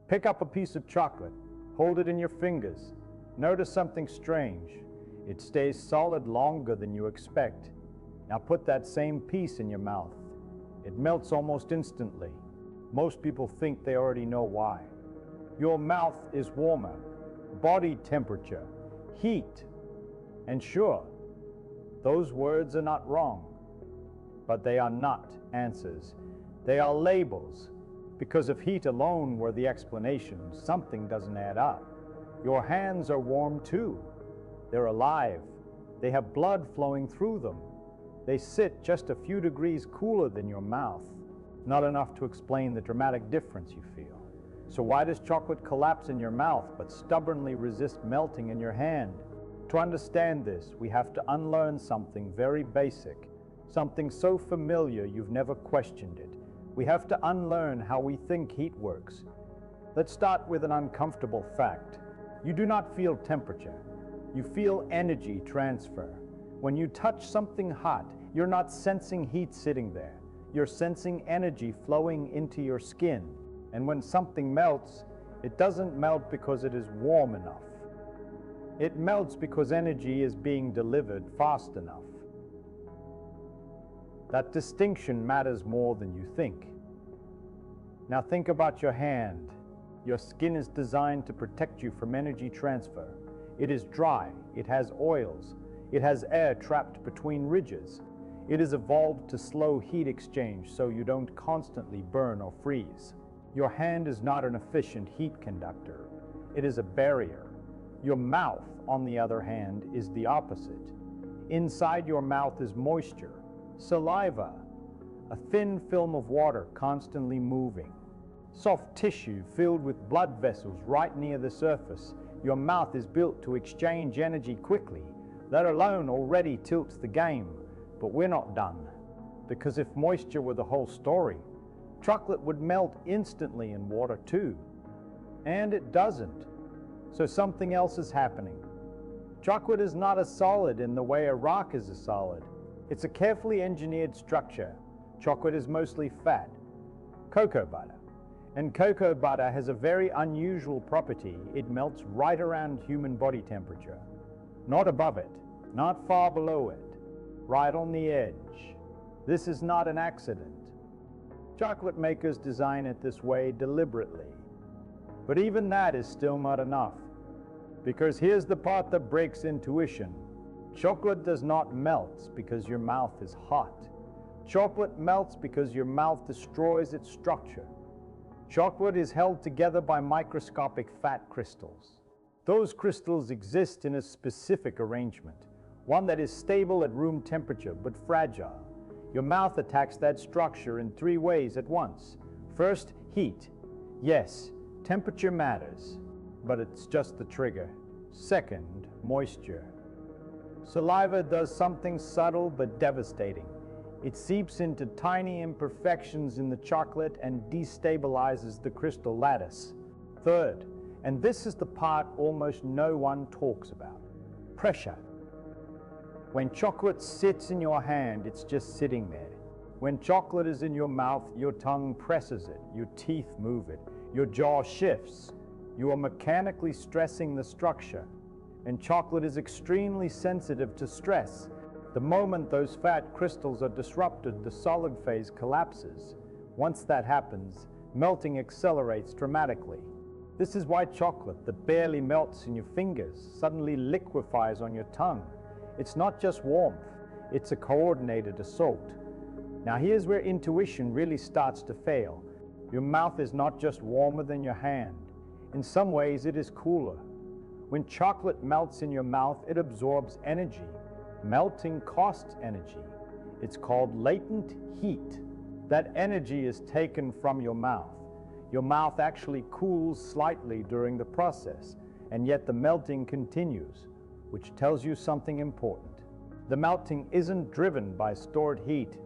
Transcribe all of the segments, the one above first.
Pick up a piece of chocolate, hold it in your fingers. Notice something strange. It stays solid longer than you expect. Now put that same piece in your mouth. It melts almost instantly. Most people think they already know why. Your mouth is warmer, body temperature, heat. And sure, those words are not wrong, but they are not answers. They are labels. Because if heat alone were the explanation, something doesn't add up. Your hands are warm too. They're alive. They have blood flowing through them. They sit just a few degrees cooler than your mouth. Not enough to explain the dramatic difference you feel. So why does chocolate collapse in your mouth but stubbornly resist melting in your hand? To understand this, we have to unlearn something very basic, something so familiar you've never questioned it. We have to unlearn how we think heat works. Let's start with an uncomfortable fact. You do not feel temperature. You feel energy transfer. When you touch something hot, you're not sensing heat sitting there. You're sensing energy flowing into your skin. And when something melts, it doesn't melt because it is warm enough. It melts because energy is being delivered fast enough. That distinction matters more than you think. Now think about your hand. Your skin is designed to protect you from energy transfer. It is dry, it has oils, it has air trapped between ridges. It is evolved to slow heat exchange so you don't constantly burn or freeze. Your hand is not an efficient heat conductor. It is a barrier. Your mouth, on the other hand, is the opposite. Inside your mouth is moisture, saliva, a thin film of water constantly moving, soft tissue filled with blood vessels right near the surface. Your mouth is built to exchange energy quickly. That alone already tilts the game. But we're not done. Because if moisture were the whole story, chocolate would melt instantly in water too. And it doesn't. So something else is happening. Chocolate is not a solid in the way a rock is a solid. It's a carefully engineered structure. Chocolate is mostly fat, cocoa butter. And cocoa butter has a very unusual property. It melts right around human body temperature. Not above it, not far below it, right on the edge. This is not an accident. Chocolate makers design it this way deliberately. But even that is still not enough. Because here's the part that breaks intuition. Chocolate does not melt because your mouth is hot. Chocolate melts because your mouth destroys its structure. Chocolate is held together by microscopic fat crystals. Those crystals exist in a specific arrangement, one that is stable at room temperature but fragile. Your mouth attacks that structure in 3 ways at once. First, heat. Yes, temperature matters, but it's just the trigger. Second, moisture. Saliva does something subtle but devastating. It seeps into tiny imperfections in the chocolate and destabilizes the crystal lattice. Third, and this is the part almost no one talks about, pressure. When chocolate sits in your hand, it's just sitting there. When chocolate is in your mouth, your tongue presses it, your teeth move it, your jaw shifts. You are mechanically stressing the structure, and chocolate is extremely sensitive to stress. The moment those fat crystals are disrupted, the solid phase collapses. Once that happens, melting accelerates dramatically. This is why chocolate that barely melts in your fingers suddenly liquefies on your tongue. It's not just warmth, it's a coordinated assault. Now here's where intuition really starts to fail. Your mouth is not just warmer than your hand. In some ways, it is cooler. When chocolate melts in your mouth, it absorbs energy. Melting costs energy. It's called latent heat. That energy is taken from your mouth. Your mouth actually cools slightly during the process, and yet the melting continues, which tells you something important. The melting isn't driven by stored heat.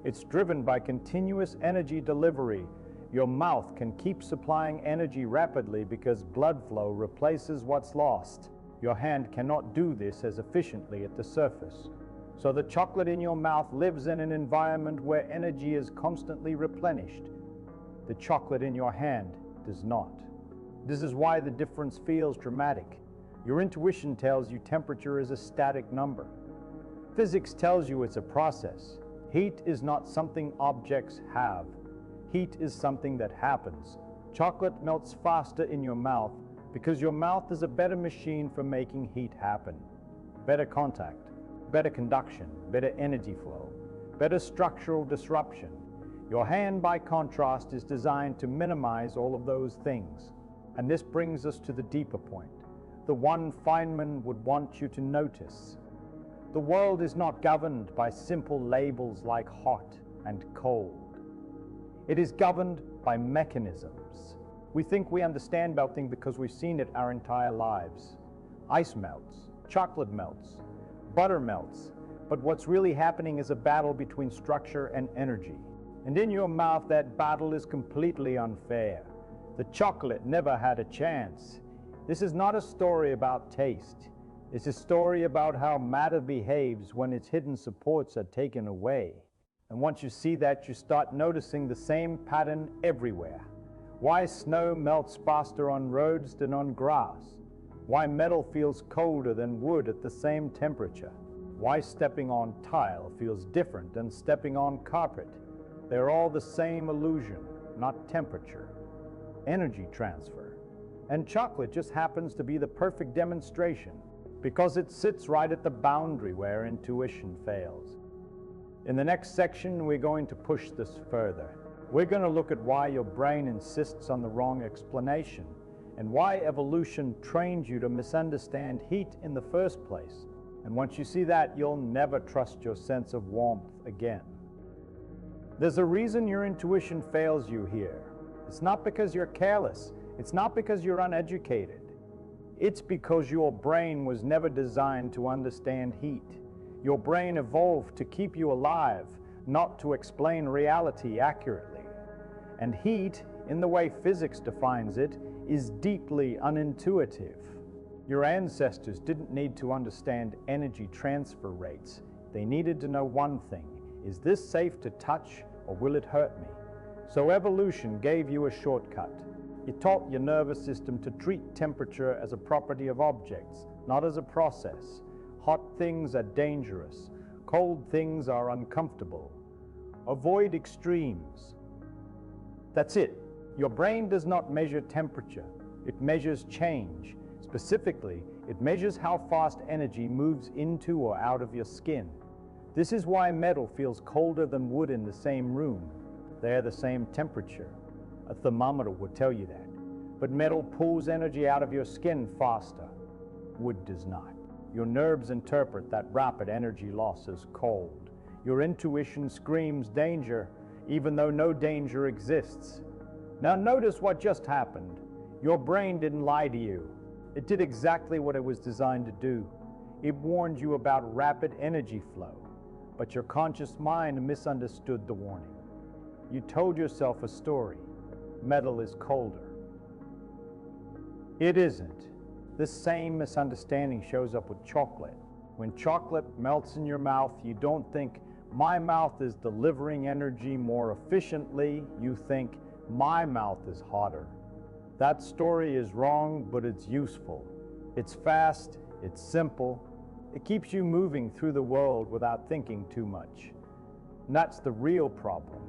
It's driven by continuous energy delivery. Your mouth can keep supplying energy rapidly because blood flow replaces what's lost. Your hand cannot do this as efficiently at the surface. So the chocolate in your mouth lives in an environment where energy is constantly replenished. The chocolate in your hand does not. This is why the difference feels dramatic. Your intuition tells you temperature is a static number. Physics tells you it's a process. Heat is not something objects have. Heat is something that happens. Chocolate melts faster in your mouth because your mouth is a better machine for making heat happen. Better contact, better conduction, better energy flow, better structural disruption. Your hand, by contrast, is designed to minimize all of those things. And this brings us to the deeper point, the one Feynman would want you to notice. The world is not governed by simple labels like hot and cold. It is governed by mechanisms. We think we understand melting because we've seen it our entire lives. Ice melts, chocolate melts, butter melts, but what's really happening is a battle between structure and energy. And in your mouth, that battle is completely unfair. The chocolate never had a chance. This is not a story about taste. It's a story about how matter behaves when its hidden supports are taken away. And once you see that, you start noticing the same pattern everywhere. Why snow melts faster on roads than on grass. Why metal feels colder than wood at the same temperature. Why stepping on tile feels different than stepping on carpet. They're all the same illusion, not temperature. Energy transfer. And chocolate just happens to be the perfect demonstration because it sits right at the boundary where intuition fails. In the next section, we're going to push this further. We're going to look at why your brain insists on the wrong explanation and why evolution trained you to misunderstand heat in the first place. And once you see that, you'll never trust your sense of warmth again. There's a reason your intuition fails you here. It's not because you're careless. It's not because you're uneducated. It's because your brain was never designed to understand heat. Your brain evolved to keep you alive, not to explain reality accurately. And heat, in the way physics defines it, is deeply unintuitive. Your ancestors didn't need to understand energy transfer rates. They needed to know one thing. Is this safe to touch, or will it hurt me? So evolution gave you a shortcut. It taught your nervous system to treat temperature as a property of objects, not as a process. Hot things are dangerous. Cold things are uncomfortable. Avoid extremes. That's it. Your brain does not measure temperature. It measures change. Specifically, it measures how fast energy moves into or out of your skin. This is why metal feels colder than wood in the same room. They are the same temperature. A thermometer would tell you that. But metal pulls energy out of your skin faster. Wood does not. Your nerves interpret that rapid energy loss as cold. Your intuition screams danger, even though no danger exists. Now notice what just happened. Your brain didn't lie to you. It did exactly what it was designed to do. It warned you about rapid energy flow, but your conscious mind misunderstood the warning. You told yourself a story. Metal is colder. It isn't. This same misunderstanding shows up with chocolate. When chocolate melts in your mouth, you don't think, my mouth is delivering energy more efficiently. You think, my mouth is hotter. That story is wrong, but it's useful. It's fast, it's simple. It keeps you moving through the world without thinking too much. And that's the real problem.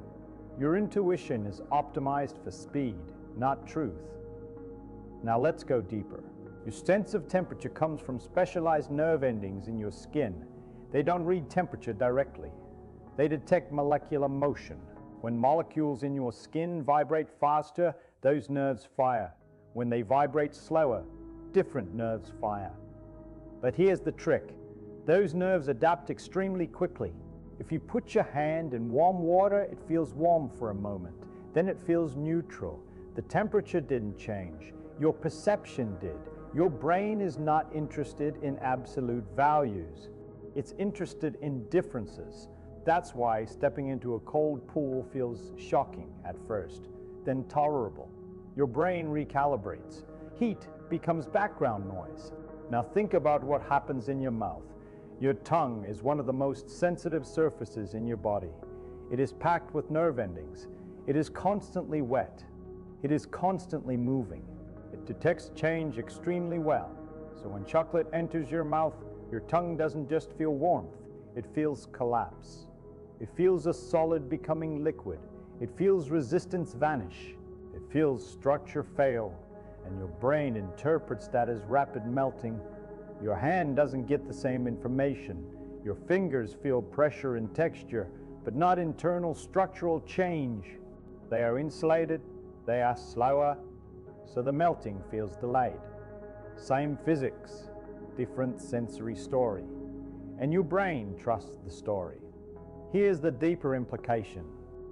Your intuition is optimized for speed, not truth. Now let's go deeper. Your sense of temperature comes from specialized nerve endings in your skin. They don't read temperature directly. They detect molecular motion. When molecules in your skin vibrate faster, those nerves fire. When they vibrate slower, different nerves fire. But here's the trick. Those nerves adapt extremely quickly. If you put your hand in warm water, it feels warm for a moment. Then it feels neutral. The temperature didn't change. Your perception did. Your brain is not interested in absolute values. It's interested in differences. That's why stepping into a cold pool feels shocking at first, then tolerable. Your brain recalibrates. Heat becomes background noise. Now think about what happens in your mouth. Your tongue is one of the most sensitive surfaces in your body. It is packed with nerve endings. It is constantly wet. It is constantly moving. It detects change extremely well. So when chocolate enters your mouth, your tongue doesn't just feel warmth, it feels collapse. It feels a solid becoming liquid. It feels resistance vanish. It feels structure fail, and your brain interprets that as rapid melting. Your hand doesn't get the same information. Your fingers feel pressure and texture, but not internal structural change. They are insulated, they are slower, so the melting feels delayed. Same physics, different sensory story. And your brain trusts the story. Here's the deeper implication.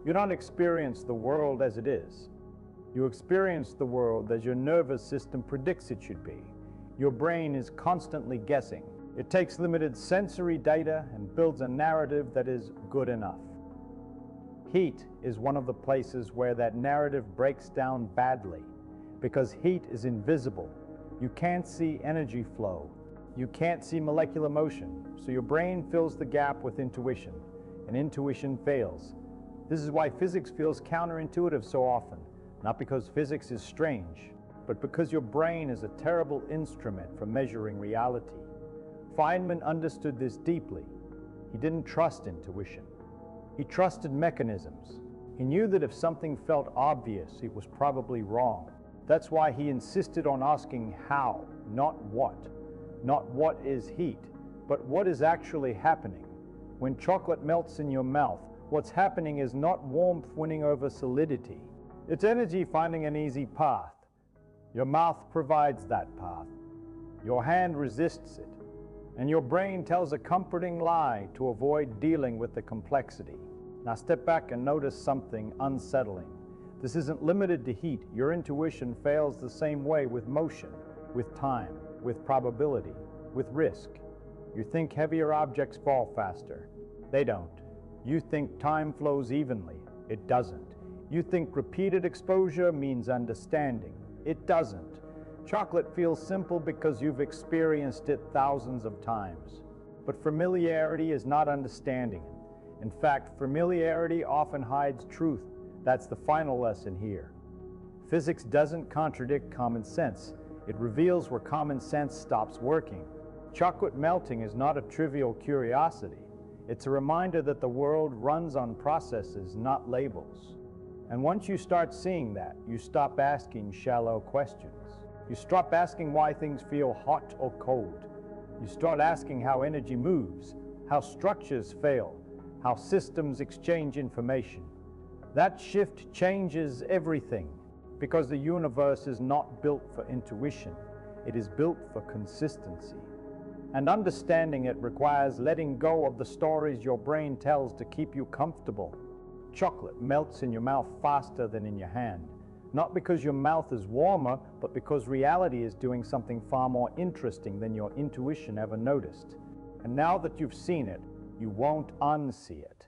You don't experience the world as it is. You experience the world as your nervous system predicts it should be. Your brain is constantly guessing. It takes limited sensory data and builds a narrative that is good enough. Heat is one of the places where that narrative breaks down badly, because heat is invisible. You can't see energy flow. You can't see molecular motion, so your brain fills the gap with intuition, and intuition fails. This is why physics feels counterintuitive so often, not because physics is strange, but because your brain is a terrible instrument for measuring reality. Feynman understood this deeply. He didn't trust intuition. He trusted mechanisms. He knew that if something felt obvious, it was probably wrong. That's why he insisted on asking how, not what. Not what is heat, but what is actually happening. When chocolate melts in your mouth, what's happening is not warmth winning over solidity. It's energy finding an easy path. Your mouth provides that path. Your hand resists it. And your brain tells a comforting lie to avoid dealing with the complexity. Now step back and notice something unsettling. This isn't limited to heat. Your intuition fails the same way with motion, with time, with probability, with risk. You think heavier objects fall faster. They don't. You think time flows evenly. It doesn't. You think repeated exposure means understanding. It doesn't. Chocolate feels simple because you've experienced it thousands of times. But familiarity is not understanding. In fact, familiarity often hides truth. That's the final lesson here. Physics doesn't contradict common sense. It reveals where common sense stops working. Chocolate melting is not a trivial curiosity. It's a reminder that the world runs on processes, not labels. And once you start seeing that, you stop asking shallow questions. You stop asking why things feel hot or cold. You start asking how energy moves, how structures fail, how systems exchange information. That shift changes everything, because the universe is not built for intuition. It is built for consistency. And understanding it requires letting go of the stories your brain tells to keep you comfortable. Chocolate melts in your mouth faster than in your hand. Not because your mouth is warmer, but because reality is doing something far more interesting than your intuition ever noticed. And now that you've seen it, you won't unsee it.